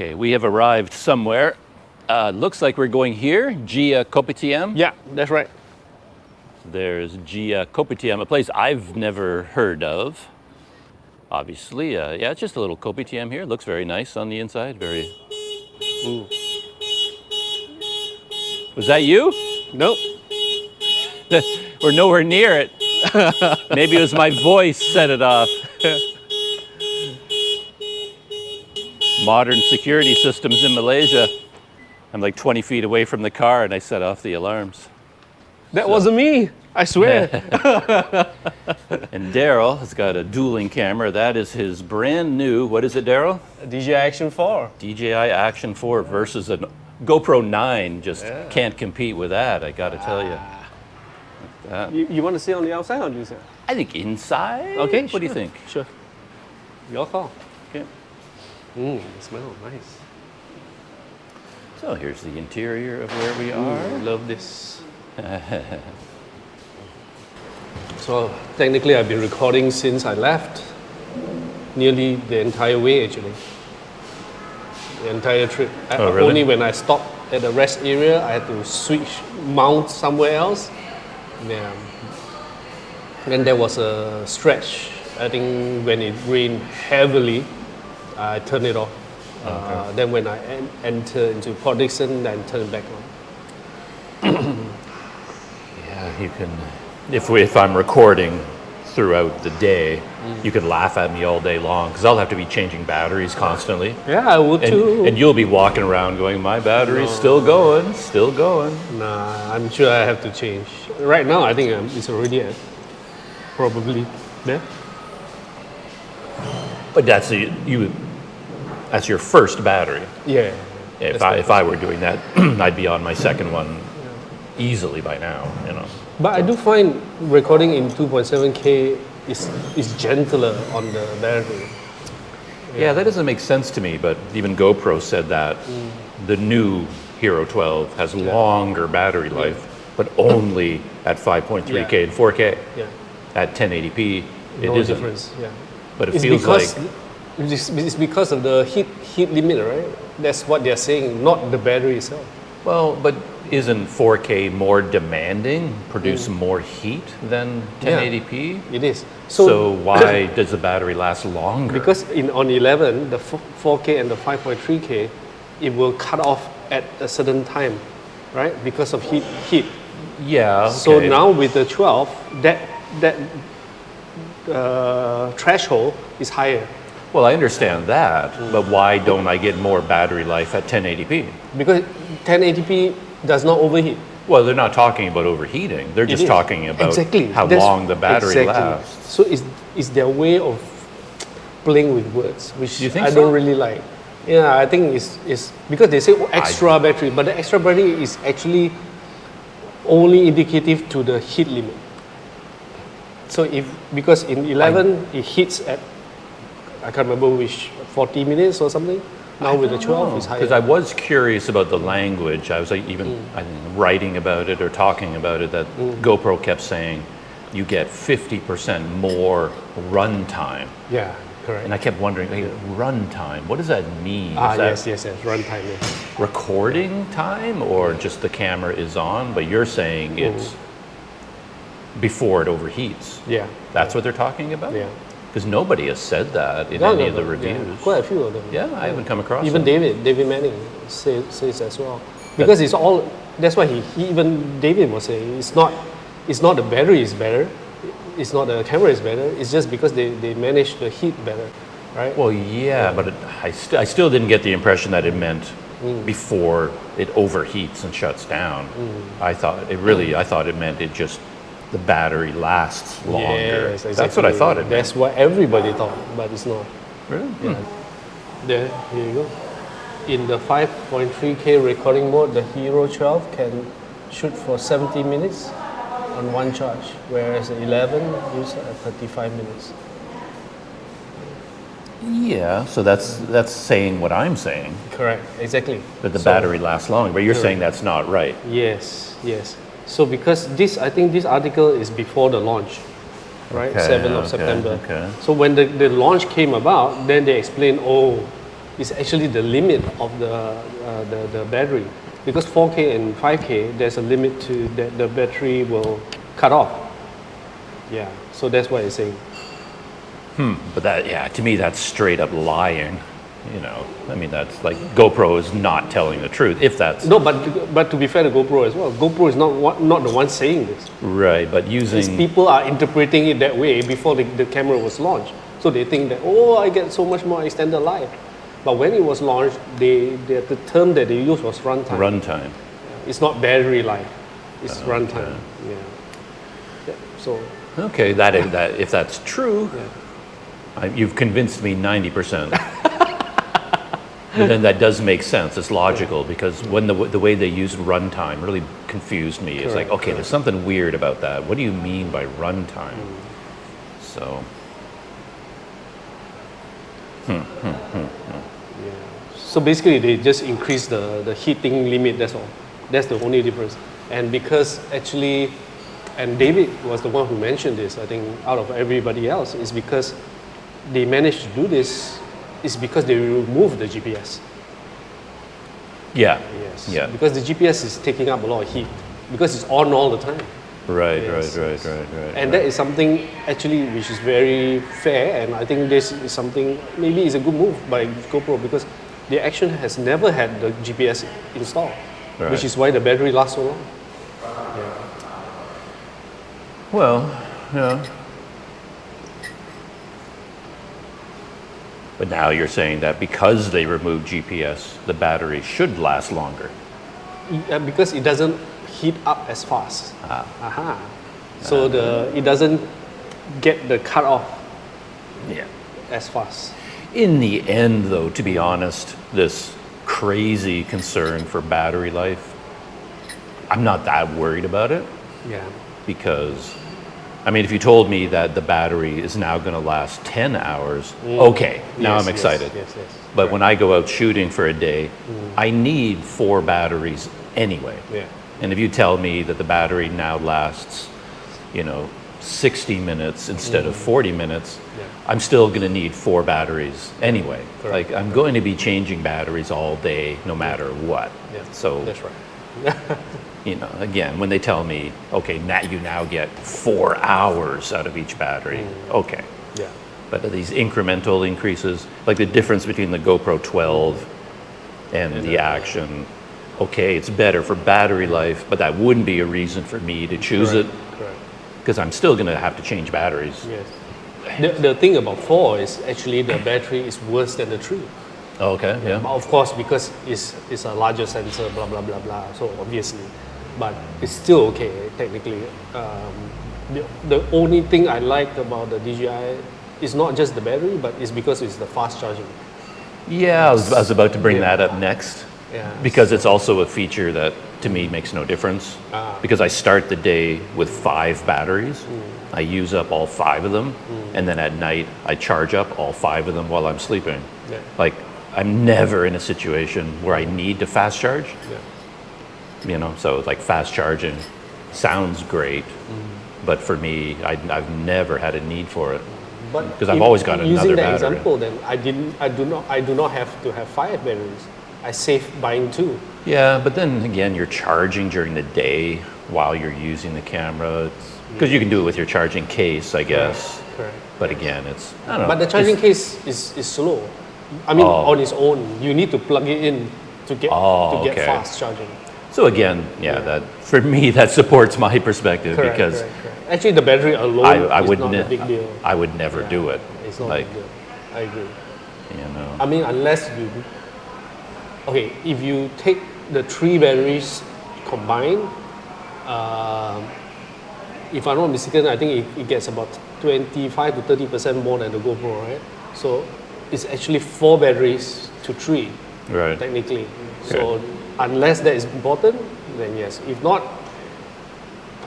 Okay, we have arrived somewhere. Looks like we're going here, Gia Kopitiam. Yeah, that's right. There's Gia Kopitiam, a place I've never heard of. Obviously, yeah, it's just a little Kopitiam here. Looks very nice on the inside. Very. Ooh. Was that you? Nope. We're nowhere near it. Maybe it was my voice set it off. Modern security systems in Malaysia. I'm like 20 feet away from the car and I set off the alarms. That wasn't me, I swear. And Daryl has got a dueling camera. That is his brand new, what is it, Daryl? DJI Action 4. DJI Action 4 versus a GoPro 9. Just can't compete with that, I gotta tell you. You want to sit on the outside or do you say? I think inside. Okay, What do you think? Sure. Your call. Okay. It smells nice. So here's the interior of where we are. Love this. So technically I've been recording since I left. Nearly the entire way actually. The entire trip. Oh, really? Only when I stopped at the rest area, I had to switch mount somewhere else. Yeah. Then there was a stretch. I think when it rained heavily, I turned it off. Okay. Then when I enter into Port Dickson, then turn it back on. Yeah, you can. If I'm recording throughout the day, you can laugh at me all day long because I'll have to be changing batteries constantly. Yeah, I would too. And you'll be walking around going, "My battery's still going, still going." Nah, I'm sure I have to change. Right now, I think it's already at probably there. But that's that's your first battery. Yeah. If I were doing that, I'd be on my second one easily by now. You know. But I do find recording in 2.7K is gentler on the battery. Yeah, that doesn't make sense to me, but even GoPro said that the new Hero 12 has longer battery life, but only at 5.3K and 4K. Yeah. At 1080p, it No isn't. difference. Yeah. But it feels like it's because of the heat limit, right? That's what they're saying, not the battery itself. well, but isn't 4K more demanding, produce more heat than 1080p? It is. So why does the battery last longer? Because on 11, the 4K and the 5.3K, it will cut off at a certain time, right? Because of heat. Yeah. Okay. So now with the 12, that threshold is higher. Well, I understand that, but why don't I get more battery life at 1080p? Because 1080p does not overheat. Well, they're not talking about overheating. They're just talking about how long the battery lasts. So it's their way of playing with words, which You think I so? don't really like. Yeah, I think it's because they say extra battery, but the extra battery is actually only indicative to the heat limit. So because in 11 it hits at, I can't remember which, 40 minutes or something. Now with the 12 it's higher. Because I was curious about the language. I was like I think, writing about it or talking about it, that GoPro kept saying you get 50% more run time. Yeah, correct. And I kept wondering, hey, run time, what does that mean? Is that yes, run time. Yes. recording time or just the camera is on? But you're saying it's before it overheats. Yeah. That's what they're talking about? Yeah. Because nobody has said that in any of the reviews. Yeah, quite a few of them. Yeah, I haven't come across Even them. David Manning says as well. Because it's all, that's why he even David was saying, it's not the battery is better, it's not the camera is better, it's just because they manage the heat better, right? Well, yeah, but I still didn't get the impression that it meant before it overheats and shuts down. I thought it meant it just, the battery lasts longer. Yes, exactly. That's what I thought it meant. That's what everybody thought, but it's not. Really? Yeah. Here you go. In the 5.3K recording mode, the Hero 12 can shoot for 70 minutes on one charge, whereas the 11 uses 35 minutes. Yeah, so that's saying what I'm saying, Correct, exactly. that the battery lasts longer, but you're saying that's not right. Yes. So because I think this article is before the launch, right? 7th of September. Okay. So when the launch came about, then they explained, is actually the limit of the battery. Because 4K and 5K, there's a limit to that the battery will cut off. Yeah, so that's what it's saying. But that, yeah, to me, that's straight up lying. You know, I mean, that's like GoPro is not telling the truth. If that's No, but to be fair to GoPro as well, GoPro is not the one saying this. right, but These using people are interpreting it that way before the camera was launched. So they think that, oh, I get so much more extended life. But when it was launched, the term that they used was runtime. runtime. It's not battery life. It's runtime. Yeah. So Okay, that if that's true, you've convinced me 90%. But then that does make sense. It's logical because when the way they used runtime really confused me. It's like, Correct, okay, there's something weird about that. What do you mean by runtime? So, So basically, they just increase the heating limit. That's all. That's the only difference. And because actually, and David was the one who mentioned this. I think out of everybody else, is because they managed to do this. Is because they removed the GPS. yeah. Yes. Yeah. Because the GPS is taking up a lot of heat because it's on all the time. Right, Yes, right. And that is something actually which is very fair, and I think this is something maybe is a good move by GoPro because the Action has never had the GPS installed, Right. which is why the battery lasts so long. Well, yeah. But now you're saying that because they removed GPS, the battery should last longer. Because it doesn't heat up as fast. Ah. So it doesn't get the cut off Yeah. as fast. In the end, though, to be honest, this crazy concern for battery life, I'm not that worried about it Yeah. because, I mean, if you told me that the battery is now going to last 10 hours, okay, now Yes, I'm yes, excited. yes. But when I go out shooting for a day, I need 4 batteries anyway. Yeah. And if you tell me that the battery now lasts, 60 minutes instead of 40 minutes, I'm still going to need 4 batteries anyway. Correct. Like I'm going to be changing batteries all day, no matter what. Yeah. So, That's right. again, when they tell me, okay, now you now get 4 hours out of each battery, okay. Yeah. But these incremental increases, like the difference between the GoPro 12 and the Action, okay, it's better for battery life, but that wouldn't be a reason for me to choose it Correct. because I'm still going to have to change batteries. Yes. The thing about 4 is actually the battery is worse than the 3. Okay, But yeah. of course, because it's a larger sensor, blah, blah, blah, blah, so obviously. But it's still okay, technically. The only thing I like about the DJI is not just the battery, but it's because it's the fast charging. Yeah, I was about to bring that up next Yeah. because it's also a feature that to me makes no difference because I start the day with 5 batteries. I use up all 5 of them, and then at night I charge up all 5 of them while I'm sleeping. Yeah. Like I'm never in a situation where I need to fast charge. Yeah. So like fast charging sounds great, but for me, I've never had a need for it. But Because I've if- always got another using that battery. example, then I do not have to have 5 batteries. I save buying 2. Yeah, but then again, you're charging during the day while you're using the camera. Because you can do it with your charging case, I guess. Correct. But again, it's, I don't know. But the charging case is slow. I mean, on its own, you need to plug it in to get okay. fast charging. So again, that for me, that supports my perspective because Correct. Actually, the battery alone I is would not a big deal. I would never do it. It's not Like, a big deal. I agree. I mean, unless you... Okay, if you take the 3 batteries combined, if I'm not mistaken, I think it gets about 25 to 30% more than the GoPro, right? So it's actually 4 batteries to 3, right. technically. So unless that is important, then yes. If not,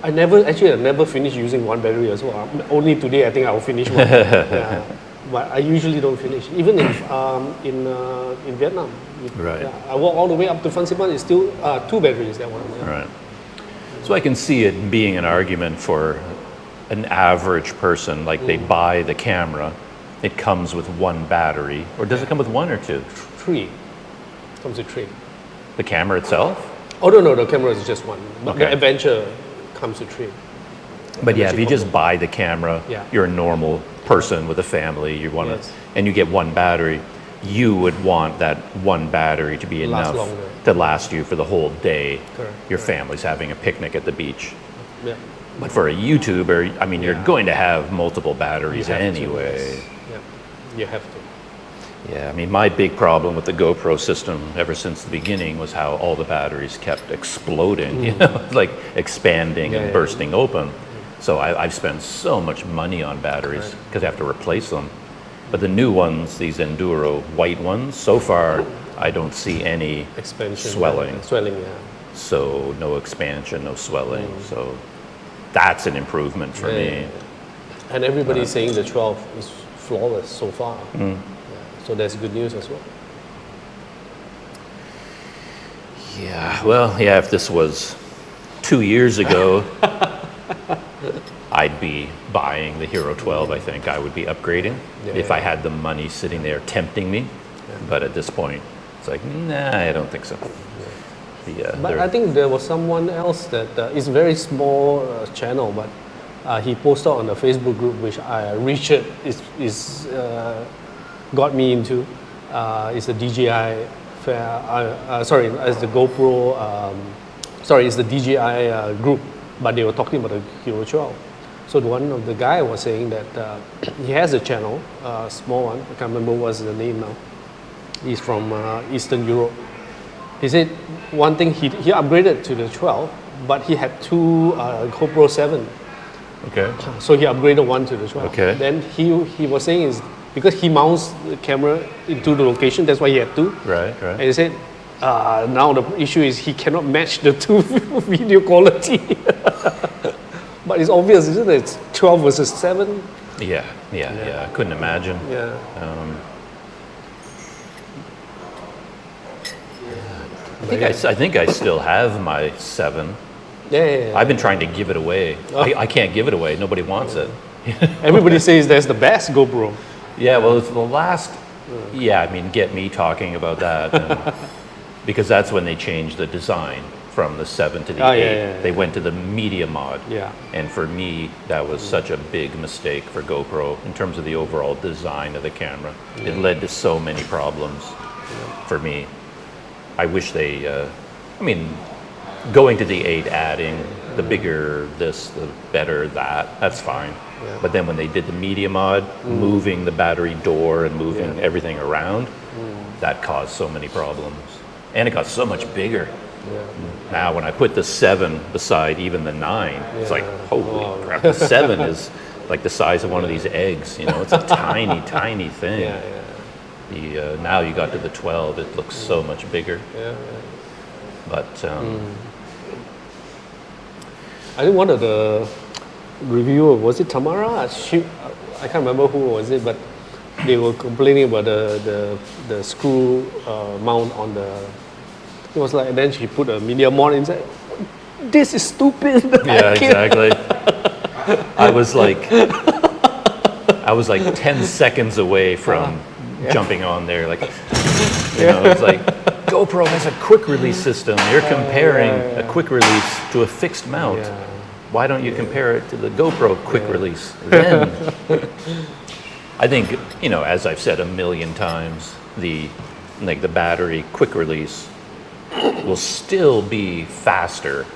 I never finished using 1 battery as well. Only today I think I'll finish 1. Yeah. But I usually don't finish. Even in Vietnam, Right. yeah, I walk all the way up to Phan Xi Phan. It's still 2 batteries, that one. Yeah. Right. So I can see it being an argument for an average person, like they buy the camera, it comes with 1 battery, or does it come with 1 or 2? 3. Comes with 3. The camera itself? Oh no, the camera is just one. But Okay. the Adventure comes with 3. But yeah, if you just buy the camera, Yeah. you're a normal person with a family, you want to, Yes. and you get one battery, you would want that one battery to be Last enough longer. to last you for the whole day. Correct, Your correct. family's having a picnic at the beach. Yeah. But for a YouTuber, I mean, you're Yeah. going to have multiple batteries You have to, anyway. yes. Yeah. You have to. Yeah, I mean, my big problem with the GoPro system ever since the beginning was how all the batteries kept exploding, you know, like expanding Yeah, and yeah. bursting open. So I've spent so much money on batteries Right. because I have to replace them. But the new ones, these Enduro white ones, so far I don't see any Expansion. swelling. Swelling, yeah. So no expansion, no swelling. So that's an improvement for Yeah, me. yeah, yeah. And everybody's saying the 12 is flawless so far. Yeah. So that's good news as well. Yeah, well, yeah, if this was 2 years ago, I'd be buying the Hero 12, I think. I would be upgrading Yeah, if yeah. I had the money sitting there tempting me. But at this point, it's like, nah, I don't think so. But I think there was someone else that it's a very small channel, but he posted on the Facebook group, which Richard is got me into. It's the DJI sorry, it's the GoPro. Sorry, it's the DJI group, but they were talking about the Hero 12. So one of the guy was saying that he has a channel, small one. I can't remember what's the name now. He's from Eastern Europe. He said one thing he upgraded to the 12, but he had two GoPro 7. Okay. So he upgraded one to the 12. Okay. Then he was saying is because he mounts the camera into the location, that's why he had two. Right, And right. he said now the issue is he cannot match the two video quality. But it's obvious, isn't it? It's 12 versus 7. Yeah. I couldn't imagine. Yeah. I think I still have my 7. Yeah. I've been trying to give it away. Oh. I can't give it away. Nobody wants it. Everybody says that's the best GoPro. Yeah, well, it's the last. Yeah, I mean, get me talking about that, and, because that's when they changed the design from the 7 to the 8. Yeah. They went to the media mod. Yeah. And for me, that was such a big mistake for GoPro in terms of the overall design of the camera. It led to so many problems for me. I wish they. I mean, going to the 8, adding the bigger this, the better that. That's fine. Yeah. But then when they did the media mod, moving the battery door and moving everything around, that caused so many problems. And it got so much bigger. Yeah. Now, when I put the 7 beside even the 9, it's like, holy Oh. crap, the 7 is like the size of one of these eggs. You know, it's a tiny, tiny thing. Yeah. Now you got to the 12, it looks so much bigger. Yeah. But I think one of the reviewer, was it Tamara? I can't remember who was it, but they were complaining about the screw mount on the. It was like, and then she put a media mod inside. This is stupid. yeah, exactly. I was like 10 seconds away from jumping on there. Like, you know, it's like GoPro has a quick release system. You're comparing a quick release to a fixed mount. Yeah. Why don't you compare it to the GoPro quick release? Then, I think, you know, as I've said a million times, the battery quick release will still be faster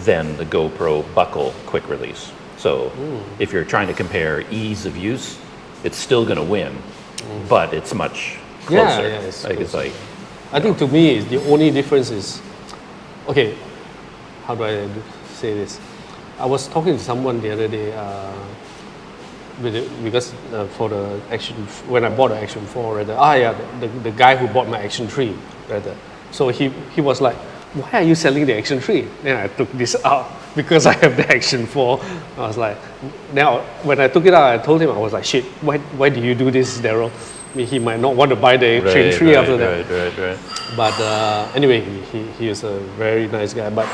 than the GoPro buckle quick release. So if you're trying to compare ease of use, it's still going to win, but it's much closer. it's It's like, I think to me, the only difference is, okay, how do I say this? I was talking to someone the other day, because for the Action, when I bought the Action 4, rather, the guy who bought my Action 3, rather. So he was like, why are you selling the Action 3? Then I took this out because I have the Action 4. I was like, now when I took it out, I told him, I was like, shit, why do you do this, Daryl? I mean, he might not want to buy the Action 3 after that. Right. But anyway, he is a very nice guy. But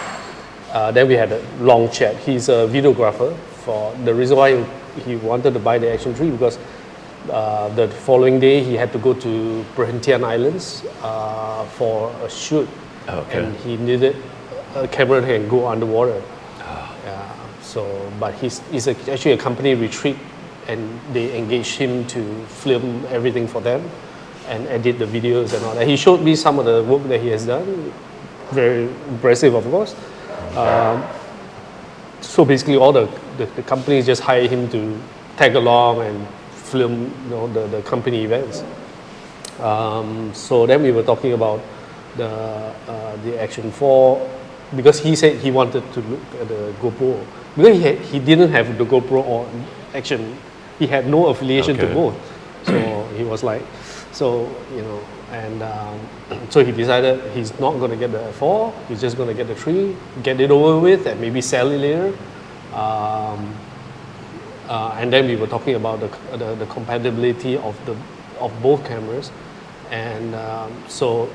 then we had a long chat. He's a videographer. For the reason why he wanted to buy the Action 3 because the following day, he had to go to Perhentian Islands for a shoot, and he needed a camera that can go underwater. Yeah. So, but it's actually a company retreat, and they engaged him to film everything for them and edit the videos and all that. He showed me some of the work that he has done. Very impressive, of course. So basically, all the companies just hire him to tag along and film, the company events. So then we were talking about the Action 4, because he said he wanted to look at the GoPro, because he didn't have the GoPro or Action. He had no affiliation to both. So he was like, so he decided he's not going to get the 4, he's just going to get the 3, get it over with, and maybe sell it later. And then we were talking about the compatibility of both cameras, and so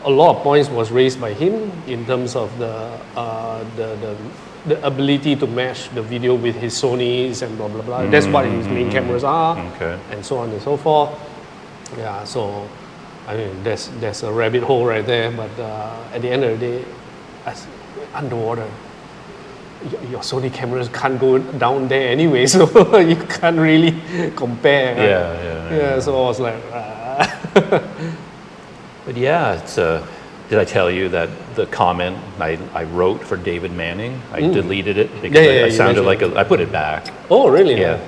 a lot of points was raised by him in terms of the ability to match the video with his Sonys and blah blah blah. That's what his main cameras are, and so on and so forth. Yeah, so I mean there's a rabbit hole right there, but at the end of the day, underwater, your Sony cameras can't go down there anyway, so you can't really compare. Yeah. So I was like, But yeah, it's did I tell you that the comment I wrote for David Manning, I deleted it because I sounded like I put it back. Oh, really? Yeah.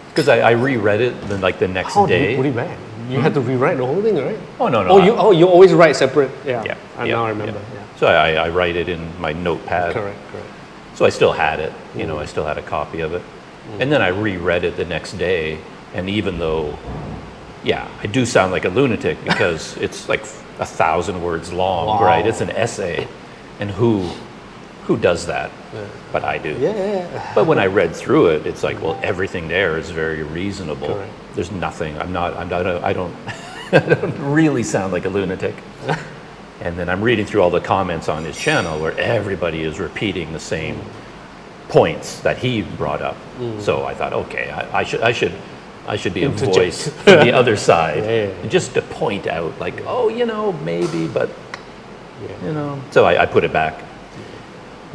Because I reread it the next How day. did you put it back? You had to rewrite the whole thing, right? Oh no. You always write separate. Yeah. Now I remember. Yeah. Yeah. So I write it in my notepad. Correct. So I still had it, I still had a copy of it. And then I reread it the next day, and even though, I do sound like a lunatic because it's like 1,000 words long, right? It's an essay, and who does that? Yeah. But I do. Yeah. But when I read through it, it's like, well, everything there is very reasonable. Correct. There's nothing. I don't I don't really sound like a lunatic. And then I'm reading through all the comments on his channel where everybody is repeating the same points that he brought up. So I thought, okay, I should be a voice from the other side, just to point out, like, maybe, but So I put it back,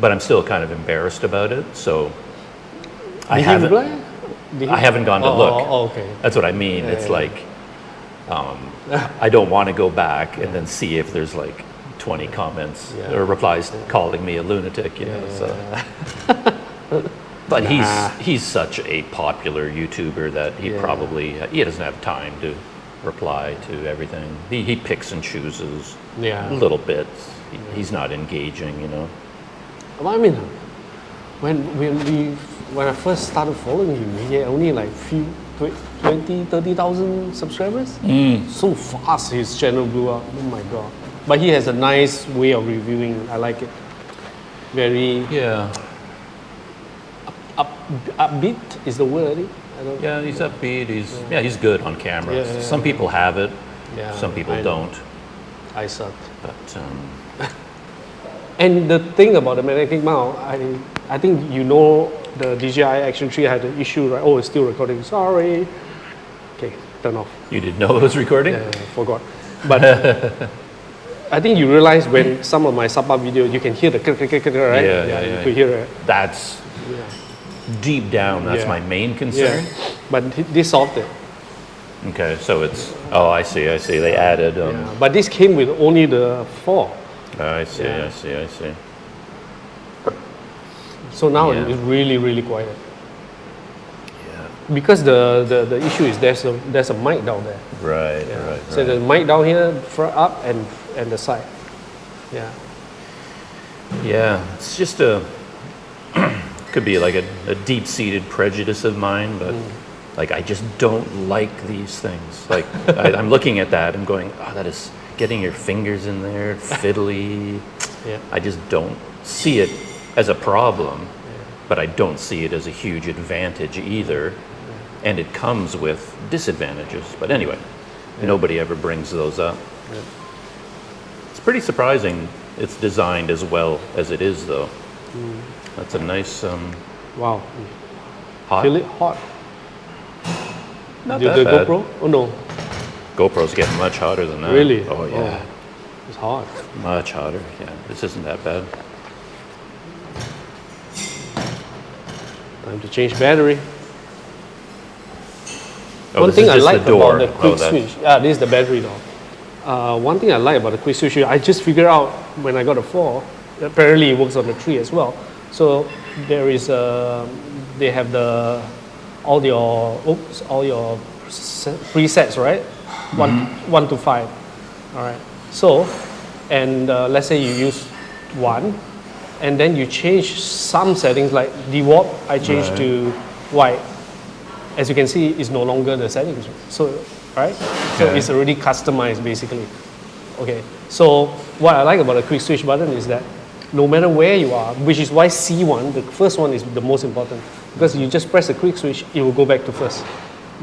but I'm still kind of embarrassed about it. So I haven't gone to look. Oh, okay. That's what I mean. It's like. I don't want to go back and then see if there's like 20 comments or replies calling me a lunatic, So. But he's such a popular YouTuber that he doesn't have time to reply to everything. He picks and chooses little bits. He's not engaging, Well, I mean, when I first started following him, he had only like 30,000 subscribers. So fast his channel blew up. Oh my god! But he has a nice way of reviewing. I like it. Very upbeat is the word, I think. He's upbeat. He's good on camera. Some people have it. Some people don't. I suck. But and the thing about the magnetic mount, I think the DJI Action 3 had an issue, right? Oh, it's still recording. Sorry. Okay, turn off. You didn't know it was recording? Forgot. But I think you realize when some of my sub-up videos, you can hear the click, right? You could hear it. That's deep down. That's my main concern. Yeah. But they solved it. Okay, so it's. Oh, I see. They added. But this came with only the 4. I see. So now it's really, really quiet. Because the issue is there's a mic down there. Right. So the mic down here, up and the side. Yeah, it's just could be like a deep-seated prejudice of mine, but like I just don't like these things. Like I'm looking at that and going, that is getting your fingers in there, fiddly. I just don't see it as a problem, but I don't see it as a huge advantage either. And it comes with disadvantages. But anyway, nobody ever brings those up. It's pretty surprising it's designed as well as it is, though. That's a nice... Wow. Hot? Feel it hot. Not the that bad. GoPro? Oh no, GoPro's getting much hotter than that. really? Oh yeah, It's hot. much hotter. Yeah, this isn't that bad. Time to change battery. Oh, One this thing is I just like the door. about the quick switch, this is the battery door. One thing I like about the quick switch, I just figured out when I got a 4, apparently it works on the 3 as well. So there is they have all your presets, right? One to 5. All right. So, and let's say you use 1, and then you change some settings like DeWalt, I changed to white. As you can see, it's no longer the settings. So, right? So Okay. it's already customized basically. Okay. So what I like about the quick switch button is that no matter where you are, which is why C1, the first one is the most important, because you just press the quick switch, it will go back to first,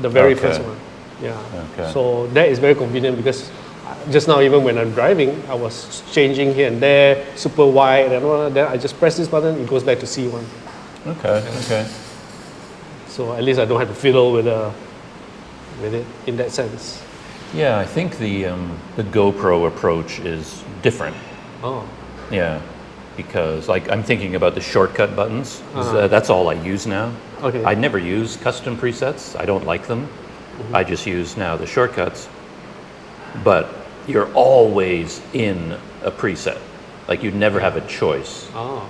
the very Okay. first one. Yeah. Okay. So that is very convenient because just now, even when I'm driving, I was changing here and there, super wide, and all that. Then I just press this button, it goes back to C1. Okay. Okay. So at least I don't have to fiddle with it in that sense. Yeah, I think the GoPro approach is different. Oh, Yeah, because like I'm thinking about the shortcut buttons. 'Cause, that's all I use now. Okay. I never use custom presets. I don't like them. I just use now the shortcuts. But you're always in a preset. Like you never have a choice. oh,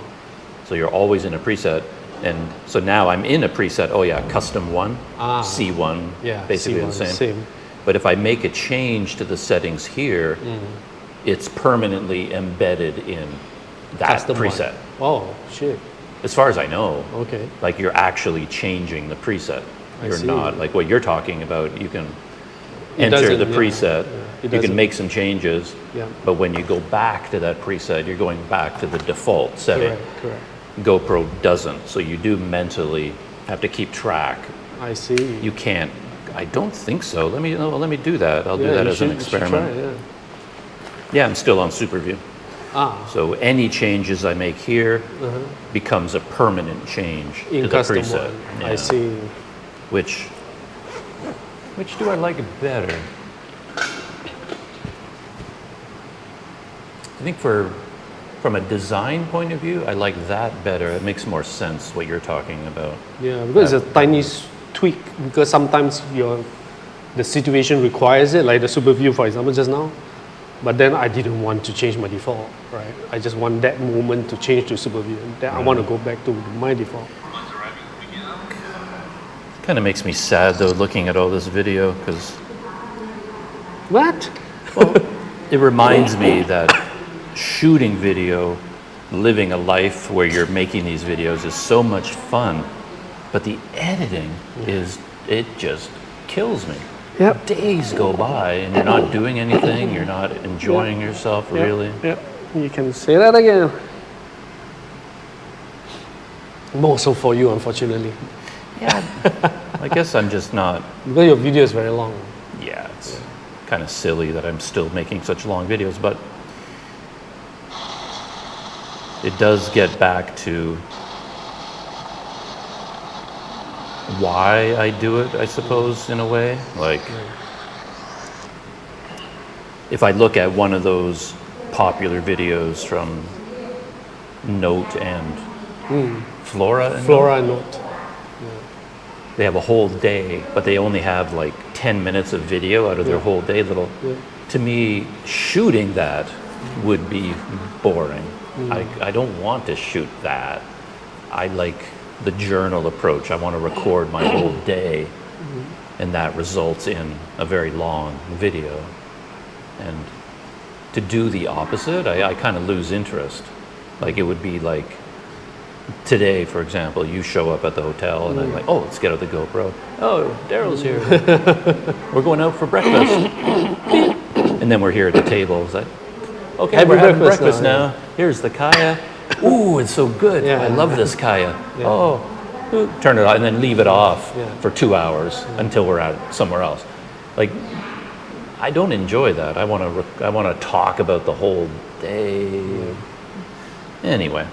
So you're always in a preset. And so now I'm in a preset. Oh yeah, custom 1, C1, yeah. basically C1, the same. But if I make a change to the settings here, it's permanently embedded in that Custom preset. one. Oh, shit. As far as I know, Okay. like you're actually changing the preset. I You're see. not like what you're talking about. You can It enter doesn't, the yeah, preset. yeah. It You can doesn't. make some changes. Yeah. But when you go back to that preset, you're going back to the default setting. Correct. GoPro doesn't. So you do mentally have to keep track. I see. You can't. I don't think so. Let me do that. I'll do that you as an should- you should experiment. try, yeah. Yeah, I'm still on SuperView. Ah, So any changes I make here becomes a permanent change in to the custom preset. one. Yeah. I see. Which do I like better? I think from a design point of view, I like that better. It makes more sense what you're talking about. Yeah, because it's a tiny tweak. Because sometimes the situation requires it, like the super view, for example, just now. But then I didn't want to change my default, right? I just want that moment to change to super view. Then I want to go back to my default. Kind of makes me sad though, looking at all this video, because What? it reminds me that shooting video, living a life where you're making these videos is so much fun, but the editing it just kills me. Yep. Days go by and you're not doing anything, you're not enjoying yourself really. Yeah, you can say that again. More so for you, unfortunately. Yeah, I guess I'm just not. Because your video is very long. Yeah, it's kind of silly that I'm still making such long videos, but it does get back to why I do it, I suppose, in a way. Like, if I look at one of those popular videos from Note and Flora, and Note, Flora note. they have a whole day, but they only have like 10 minutes of video out of their whole day. To me, shooting that would be boring. I don't want to shoot that. I like the journal approach. I want to record my whole day, and that results in a very long video. And to do the opposite, I kind of lose interest. Like it would be like, today, for example, you show up at the hotel and I'm like, oh, let's get out the GoPro. Oh, Daryl's here. We're going out for breakfast. And then we're here at the table. It's like, okay, Having we're having breakfast breakfast now, now. Here's the kaya. Ooh, it's so good. Yeah. I love this kaya. Oh, turn it on and then leave it off Yeah. for 2 hours until we're at somewhere else. Like, I don't enjoy that. I want to talk about the whole day. Anyway.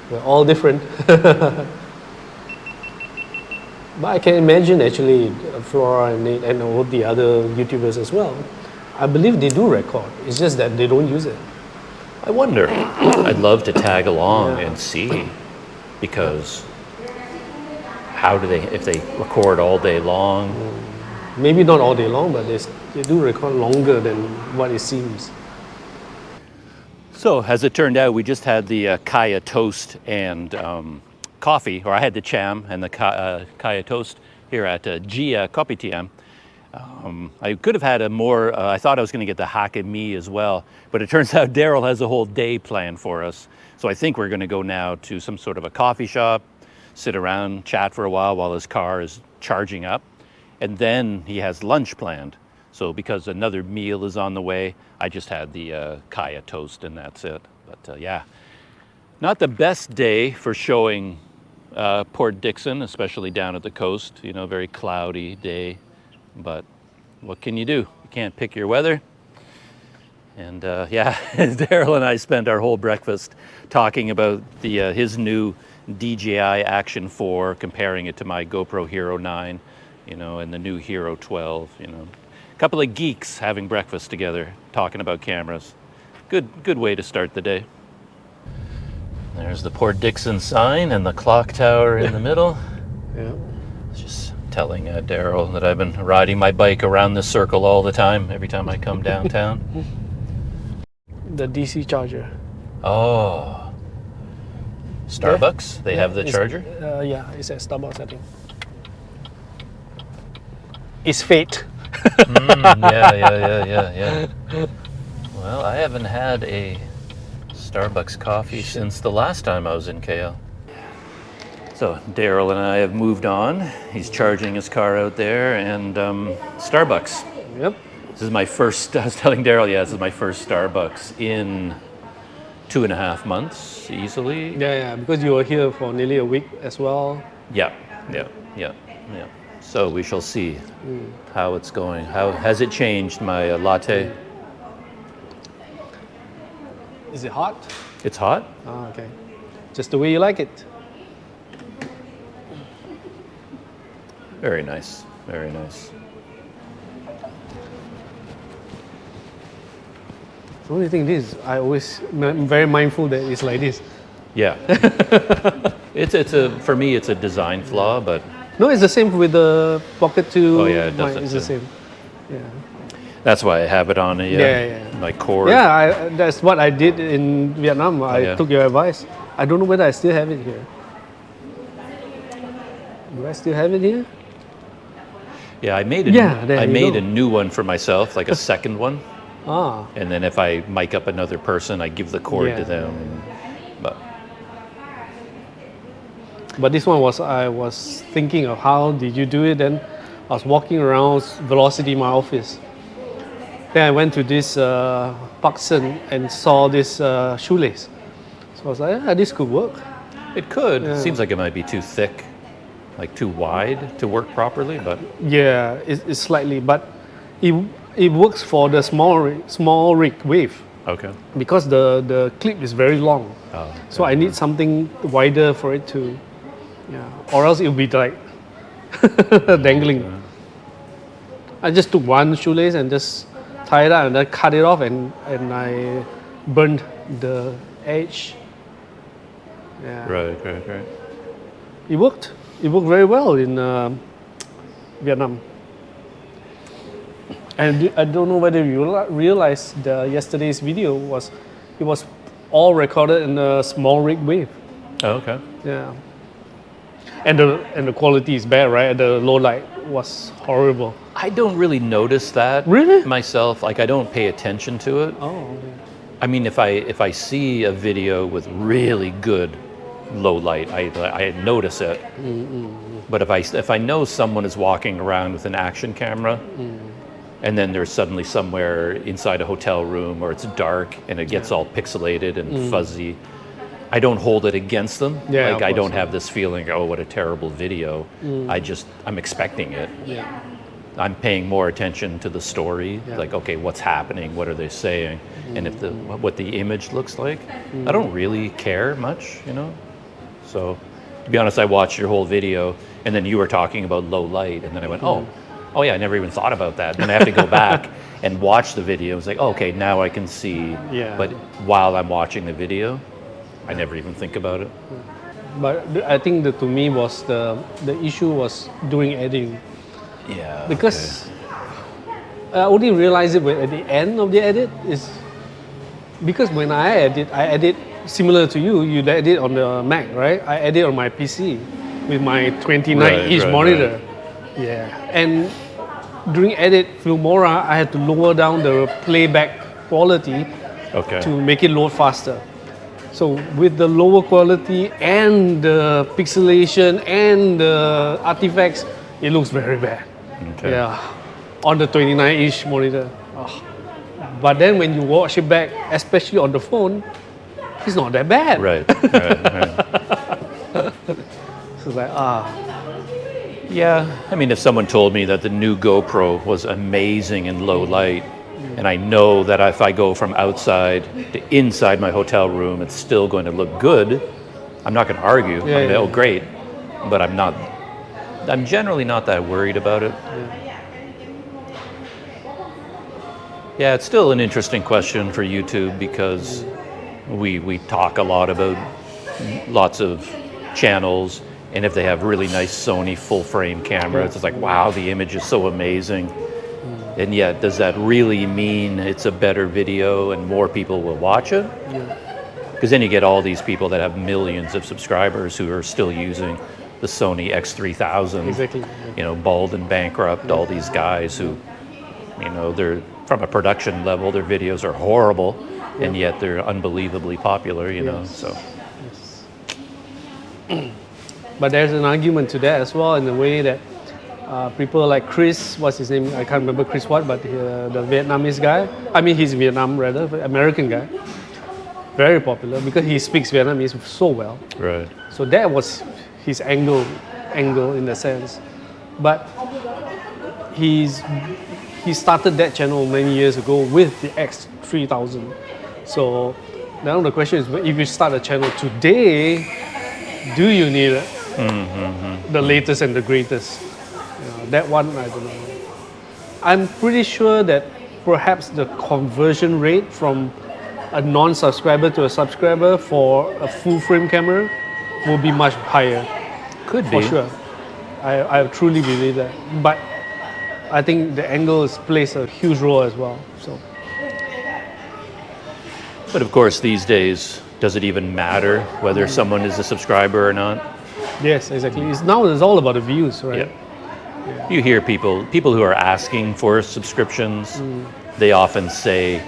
We're all different. But I can imagine actually Flora and Nate and all the other YouTubers as well. I believe they do record. It's just that they don't use it. I wonder. I'd love to tag along and see, because how do they, if they record all day long? Maybe not all day long, but they do record longer than what it seems. So, as it turned out, we just had the kaya toast and coffee, or I had the cham and the kaya toast here at Gia Kopitiam. I could have had a more, I thought I was going to get the hake mi as well, but it turns out Daryl has a whole day planned for us. So I think we're going to go now to some sort of a coffee shop, sit around, chat for a while his car is charging up, and then he has lunch planned. So because another meal is on the way, I just had the kaya toast and that's it. But yeah, not the best day for showing Port Dickson, especially down at the coast. You know, very cloudy day. But what can you do? You can't pick your weather. And yeah, Daryl and I spent our whole breakfast talking about his new DJI Action 4, comparing it to my GoPro Hero 9, you know, and the new Hero 12, you know. A couple of geeks having breakfast together, talking about cameras. Good way to start the day. There's the Port Dickson sign and the clock tower in the middle. Yeah. Just telling Daryl that I've been riding my bike around this circle all the time, every time I come downtown. The DC charger. Oh. Starbucks? They have the charger? Yeah, it's at Starbucks, I think. It's fate. Yeah. Well, I haven't had a Starbucks coffee since the last time I was in KL. So Daryl and I have moved on. He's charging his car out there, and Starbucks. Yep. This is my first, I was telling Daryl, this is my first Starbucks in 2.5 months, easily. Yeah, because you were here for nearly a week as well. Yeah. So we shall see how it's going. How has it changed my latte? Is it hot? It's hot. Oh, okay. Just the way you like it. Very nice. Very nice. The only thing is, I'm very mindful that it's like this. Yeah. For me, it's a design flaw, but. No, it's the same with the Pocket 2. Oh yeah, it does. It's the same. Yeah. That's why I have it on my cord. Yeah, that's what I did in Vietnam. I took your advice. I don't know whether I still have it here. Do I still have it here? Yeah, I made a new one for myself, like a second one. Ah. And then if I mic up another person, I give the cord to them. But this one I was thinking of how did you do it. Then I was walking around Velocity, my office. Then I went to this Parkson and saw this shoelace. So I was like, this could work. It could. Yeah. It seems like it might be too thick, like too wide to work properly, but. Yeah, it's slightly, but it works for the small rig wave. Okay. Because the clip is very long. Oh, so I need something wider for it to, or else it will be like dangling. Yeah. I just took one shoelace and just tied it up and then cut it off and I burned the edge. Yeah. Right. It worked. It worked very well in Vietnam. And I don't know whether you realized yesterday's video was all recorded in a small rig wave. Oh, okay. Yeah. And the quality is bad, right? The low light was horrible. I don't really notice that myself. Like I don't pay attention to it. Oh. Okay. I mean, if I see a video with really good low light, I notice it. But if I know someone is walking around with an action camera, and then they're suddenly somewhere inside a hotel room, or it's dark and it gets all pixelated and fuzzy, I don't hold it against them. Yeah, like I don't have this feeling, oh, what a terrible video. I'm expecting it. Yeah. I'm paying more attention to the story, like, okay, what's happening, what are they saying, and what the image looks like. I don't really care much, So To be honest, I watched your whole video, and then you were talking about low light, and then I went, oh yeah, I never even thought about that. And then I have to go back and watch the video. It's like, oh, okay, now I can see. Yeah. But while I'm watching the video, I never even think about it. But I think that to me was the issue was doing editing. Yeah. Because I only realized it at the end of the edit is because when I edit similar to you. You edit on the Mac, right? I edit on my PC with my 29-inch monitor. Right. Yeah, and during edit Filmora, I had to lower down the playback quality to make it load faster. So with the lower quality and the pixelation and the artifacts, it looks very bad. Okay. Yeah, on the 29-inch monitor. Oh. But then when you watch it back, especially on the phone, it's not that bad. Right. So it's like, Yeah, I mean, if someone told me that the new GoPro was amazing in low light, and I know that if I go from outside to inside my hotel room, it's still going to look good, I'm not going to argue. Oh, great. But I'm generally not that worried about it. Yeah, it's still an interesting question for YouTube because we talk a lot about lots of channels, and if they have really nice Sony full frame cameras, it's like, wow, the image is so amazing. And yet, does that really mean it's a better video and more people will watch it? Because then you get all these people that have millions of subscribers who are still using the Sony X3000. Exactly. You know, bald and bankrupt, all these guys who, you know, they're from a production level, their videos are horrible, and yet they're unbelievably popular, you know, so. But there's an argument to that as well in the way that people like Chris, what's his name? I can't remember Chris what, but the Vietnamese guy. I mean, he's Vietnam rather, American guy. Very popular because he speaks Vietnamese so well. Right. So that was his angle in the sense. But he started that channel many years ago with the X3000. So now the question is, if you start a channel today, do you need it? The latest and the greatest? That one, I don't know. I'm pretty sure that perhaps the conversion rate from a non-subscriber to a subscriber for a full frame camera will be much higher. Could be. For sure. I truly believe that. But I think the angle plays a huge role as well. So. But of course, these days, does it even matter whether someone is a subscriber or not? Yes, exactly. Now it's all about the views, right? Yeah. You hear people who are asking for subscriptions, they often say,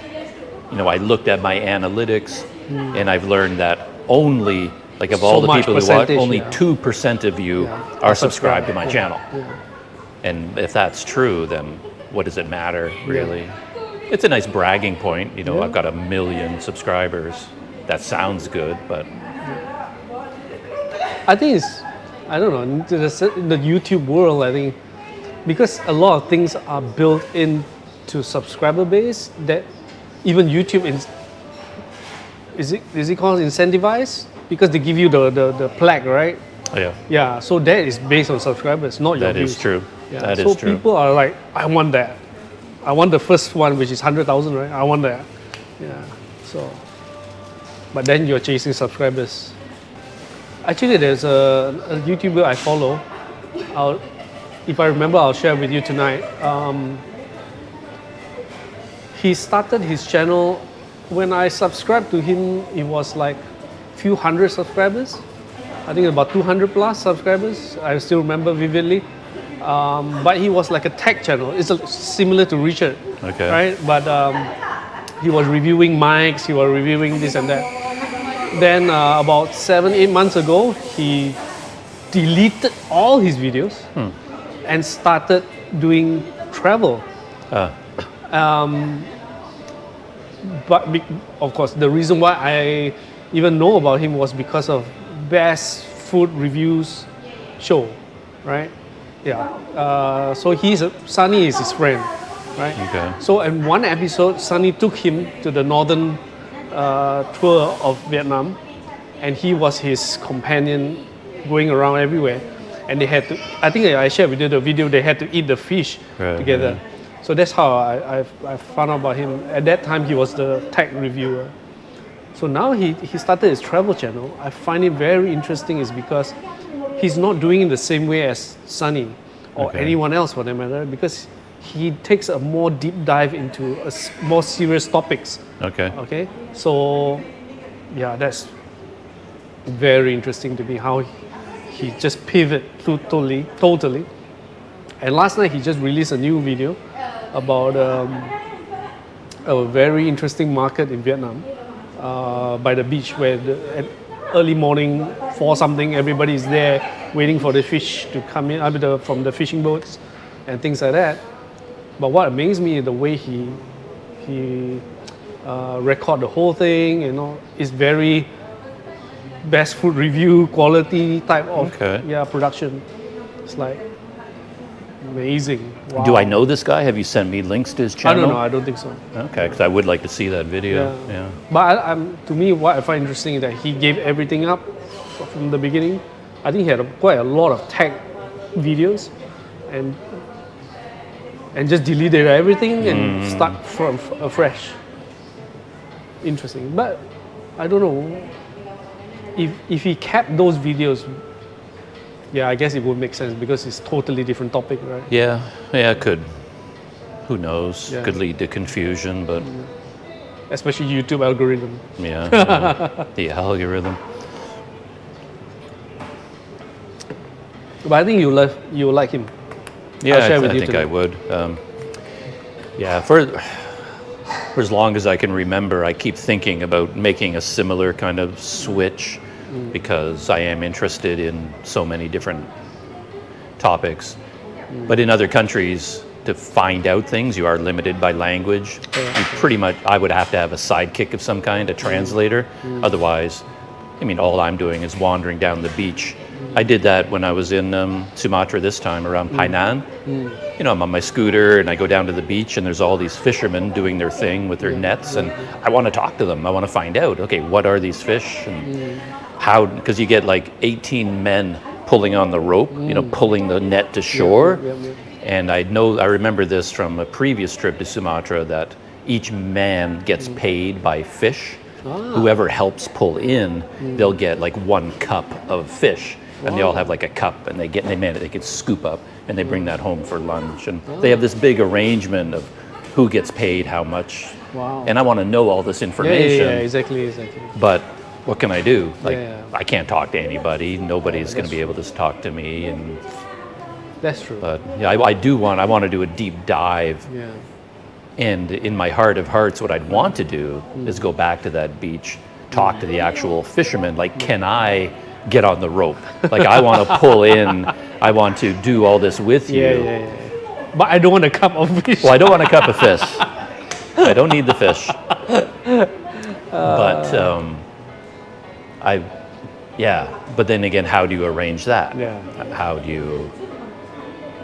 you know, I looked at my analytics and I've learned that only, like of all the people who watch, only 2% of you are subscribed to my channel. And if that's true, then what does it matter, really? It's a nice bragging point, you know, I've got 1 million subscribers. That sounds good, but... I think it's, I don't know, in the YouTube world, I think, because a lot of things are built into subscriber base that even YouTube, is it called incentivize? Because they give you the plaque, right? Yeah. Yeah, so that is based on subscribers, not your views. That is true. Yeah. That is so true. People are like, I want that. I want the first one, which is 100,000, right? I want that. Yeah. So, but then you're chasing subscribers. Actually, there's a YouTuber I follow. If I remember, I'll share with you tonight. He started his channel. When I subscribed to him, it was like a few hundred subscribers. I think about 200 plus subscribers. I still remember vividly. But he was like a tech channel. It's similar to Richard, right? But he was reviewing mics, he was reviewing this and that. Then about 7-8 months ago, he deleted all his videos and started doing travel. But of course, the reason why I even know about him was because of Best Food Reviews show, right? Yeah. So Sunny is his friend, right? Okay. So in one episode, Sunny took him to the northern tour of Vietnam, and he was his companion going around everywhere, and they had to. I think I shared with you the video. They had to eat the fish together. So that's how I found out about him. At that time, he was the tech reviewer. So now he started his travel channel. I find it very interesting is because he's not doing it the same way as Sunny or anyone else for that matter, because he takes a more deep dive into more serious topics. Okay. So yeah, that's very interesting to me how he just pivot totally. And last night he just released a new video about a very interesting market in Vietnam by the beach where at early morning 4 something everybody is there waiting for the fish to come in from the fishing boats and things like that. But what amazed me is the way he record the whole thing. It's very best food review quality type of production. It's like amazing. Wow. Do I know this guy? Have you sent me links to his channel? I don't know. I don't think so. Okay, because I would like to see that video. Yeah. But to me, what I find interesting is that he gave everything up from the beginning. I think he had quite a lot of tech videos, and just deleted everything and start from fresh. Interesting, but I don't know if he kept those videos. Yeah, I guess it would make sense because it's totally different topic, right? Yeah, it could. Who knows? Yeah. Could lead to confusion, but especially YouTube algorithm. Yeah, the algorithm. But I think you like him. Yeah, I'll share with I you think today. I would. For as long as I can remember, I keep thinking about making a similar kind of switch because I am interested in so many different topics. But in other countries, to find out things, you are limited by language. You pretty much, I would have to have a sidekick of some kind, a translator. Otherwise, all I'm doing is wandering down the beach. I did that when I was in Sumatra this time, around Hainan. I'm on my scooter and I go down to the beach and there's all these fishermen doing their thing with their nets, and I want to talk to them. I want to find out, okay, what are these fish and how, because you get like 18 men pulling on the rope, pulling the net to shore. And I remember this from a previous trip to Sumatra that each man gets paid by fish. Whoever helps pull in, they'll get like 1 cup of fish. And they all have like a cup, and they can scoop up, and they bring that home for lunch. And they have this big arrangement of who gets paid how much. Wow. And I want to know all this information. Yeah, exactly. But what can I do? I can't talk to anybody. Nobody's going to be able to talk to me. And that's true. But yeah, I want to do a deep dive. Yeah. And in my heart of hearts, what I'd want to do is go back to that beach, talk to the actual fishermen. Like, can I get on the rope? Like, I want to pull in. I want to do all this with you. Yeah. But I don't want a cup of fish. Well, I don't want a cup of fish. I don't need the fish. But But then again, how do you arrange that? Yeah. How do you?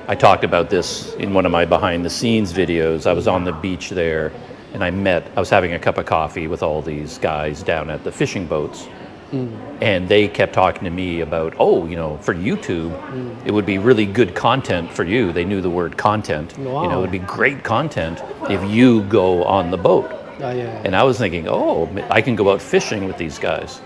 I talked about this in one of my behind the scenes videos. I was on the beach there, and I was having a cup of coffee with all these guys down at the fishing boats. And they kept talking to me about, for YouTube, it would be really good content for you. They knew the word content. Wow. It would be great content if you go on the boat. And I was thinking, I can go out fishing with these guys.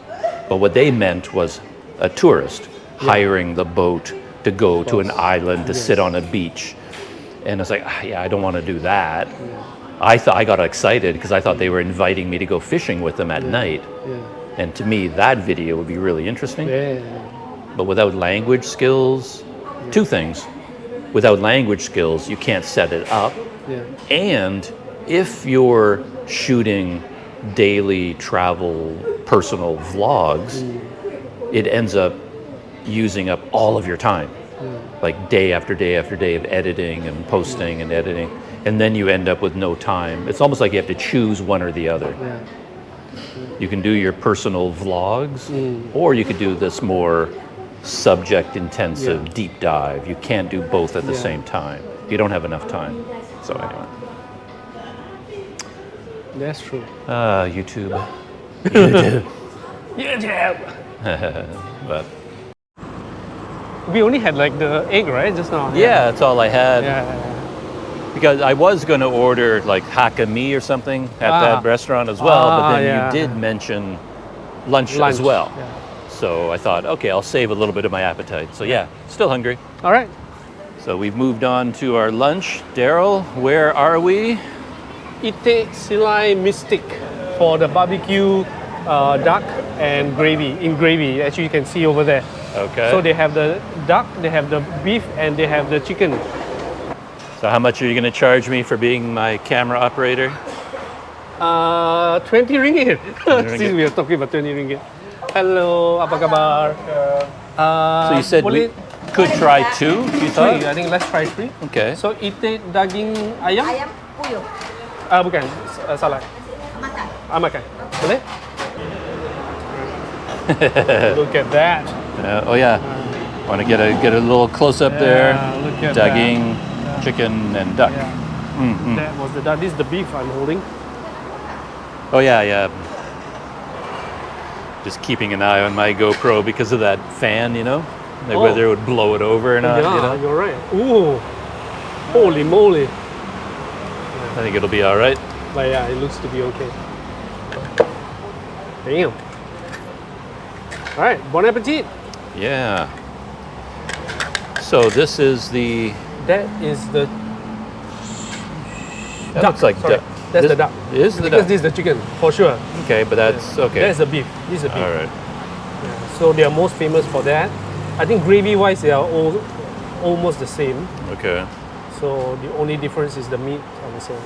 But what they meant was a tourist hiring the boat to go to an island to sit on a beach. And I was like, I don't want to do that. I got excited because I thought they were inviting me to go fishing with them at night. And to me, that video would be really interesting. But without language skills, 2 things. Without language skills, you can't set it up. And if you're shooting daily travel personal vlogs, it ends up using up all of your time. Like day after day after day of editing and posting and editing. And then you end up with no time. It's almost like you have to choose one or the other. You can do your personal vlogs, or you could do this more subject-intensive deep dive. You can't do both at the same time. You don't have enough time. So anyway. That's true. YouTube. YouTube. But we only had like the egg, right, just now? Yeah, that's all I had. Yeah. Because I was going to order like hakami or something at that restaurant as well, but then you did mention lunch as well. Yeah. So I thought, okay, I'll save a little bit of my appetite. So yeah, still hungry. All right. So we've moved on to our lunch. Daryl, where are we? Ite Silai Mystic for the barbecue duck and gravy, in gravy, as you can see over there. Okay. So they have the duck, they have the beef, and they have the chicken. So how much are you going to charge me for being my camera operator? 20 ringgit. Since we are talking about 20 ringgit. Hello, apa kabar? So you said we could try 2, you thought? 3, I think let's try 3. Okay. So ite daging ayam? Ayam puyuh. Bukan, salah. Makan. Makan. Boleh? Look at that. Oh yeah. Want to get a little close up there. Look at Daging, chicken, and duck. Yeah. That was the duck. This is the beef I'm holding. Oh yeah. Just keeping an eye on my GoPro because of that fan, you know, like whether it would blow it over or not. Yeah, you know? you're right. Ooh, holy moly! I think it'll be all right. But yeah, it looks to be okay. Damn. All right, bon appetit. Yeah. So this is the. That is the That duck. looks like Sorry. duck. That's This the duck. Is the Because duck? this is the chicken, for sure. Okay, but that's okay. That's the beef. This is the beef. All right. Yeah. So they are most famous for that. I think gravy-wise, they are all almost the same. Okay. So the only difference is the meat, I would say.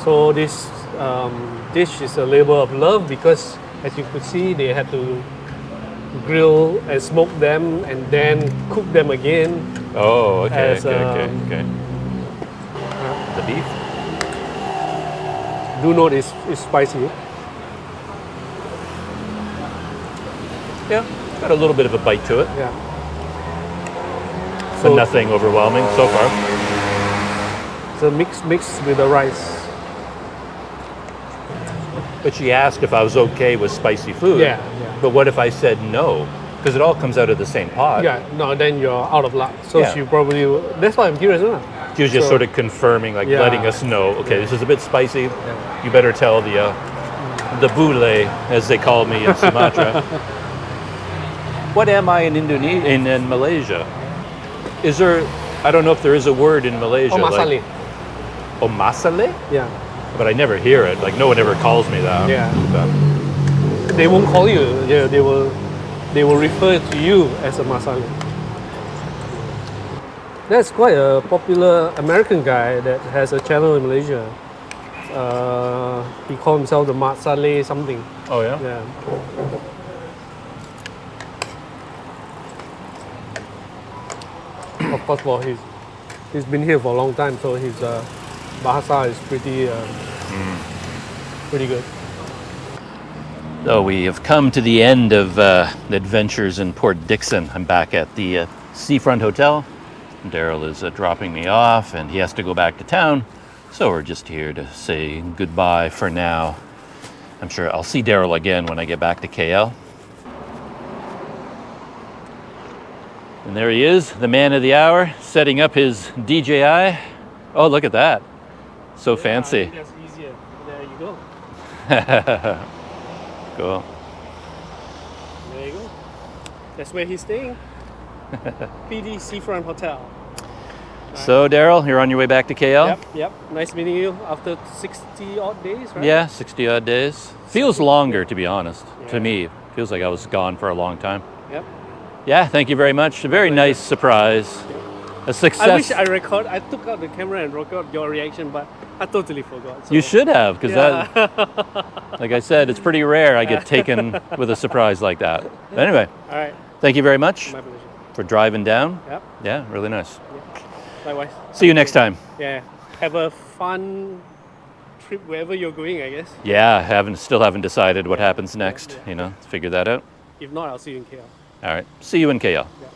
So this dish is a labor of love because, as you could see, they had to grill and smoke them and then cook them again. Oh, okay, As, okay. The beef? Do note it's spicy. Yeah, got a little bit of a bite to it, Yeah. but nothing overwhelming so far. So mix with the rice. But she asked if I was okay with spicy food. Yeah. But what if I said no? Because it all comes out of the same pot. Yeah, no, then you're out of luck. So Yeah. she probably, that's why I'm curious, isn't it? She was just So- sort of confirming, like Yeah. letting us know, okay, this is a bit spicy. You better tell the bule, as they call me in Sumatra. What am I in Indonesia? In Malaysia? Is there? I don't know if there is a word in Malaysia. Oh, masale. Oh, masale? Yeah. But I never hear it. Like no one ever calls me that. Yeah. So, They won't call you. Yeah, they will refer to you as a masale. That's quite a popular American guy that has a channel in Malaysia. He called himself the masale something. oh yeah. Yeah. Of course, well, he's been here for a long time, so his bahasa is pretty good. So we have come to the end of the adventures in Port Dickson. I'm back at the Seafront Hotel. Daryl is dropping me off and he has to go back to town. So we're just here to say goodbye for now. I'm sure I'll see Daryl again when I get back to KL. And there he is, the man of the hour, setting up his DJI. Oh, look at that. So fancy. That's easier. There you go. Cool. There you go. That's where he's staying. PD Seafront Hotel. So Daryl, you're on your way back to KL? Yep. Nice meeting you after 60 odd days, right? Yeah, 60 odd days. Feels longer, to be honest. Yeah. To me, feels like I was gone for a long time. Yep. Yeah, thank you very much. A very nice surprise. A success. I wish I took out the camera and recorded your reaction, but I totally forgot. So. You should have, because Yeah. that, like I said, it's pretty rare I get taken with a surprise like that. But anyway, All right. thank you very much My pleasure. for driving down. Yep. Yeah, really nice. Likewise. See you next time. Yeah. Have a fun trip wherever you're going, I guess. Yeah, still haven't decided what happens next. You know, figure that out. If not, I'll see you in KL. All right, see you in KL. Yeah.